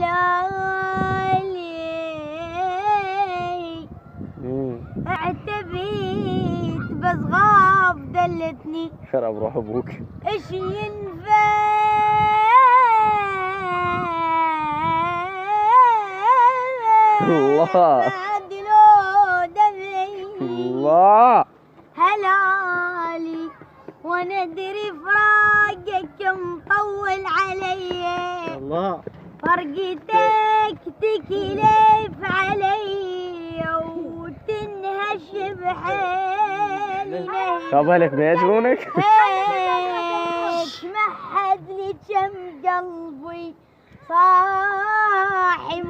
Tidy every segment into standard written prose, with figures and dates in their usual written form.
ليالي اعتبيت بس غاب دلتني شرب روح ابوك. ايش ينفع الله الله هلالي وانا ادري فراقك مطول علي. الله فرقتك تكلف علي وتنهش بحالي. قبلك بيجرونك؟ هيك مهد لي كم قلبي صاحي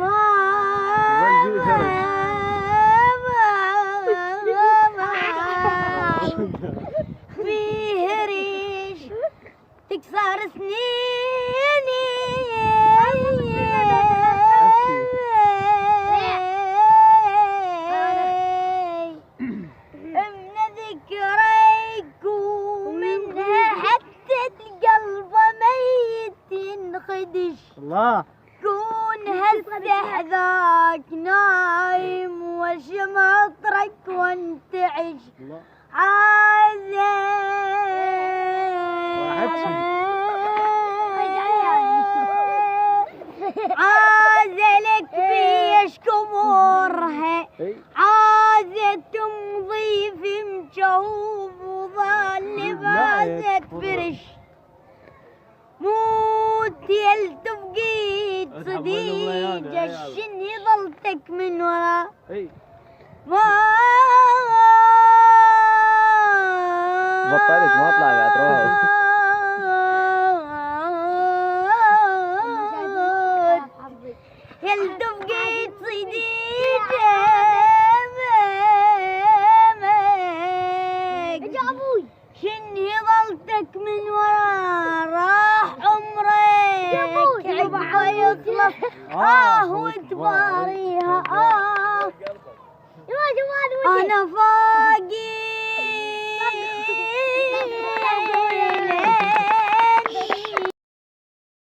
فيه ريش تكسر سنيني من ذكريك ومنها حتى القلب ميت ينخدش. الله كون هالسحذاك نايم وشمطرك وانتعش عازلك فيش كمورها عازة تمضي في مجوب وظل بازت فرش موت يلتف بقيت صديق الشن ظلتك من ورا ما بطلت ما طلع بعد روح. يلتف بقيت صديق شني ظلتك من ورا راح عمرك عقبه يخلص وتباريها انا فاقي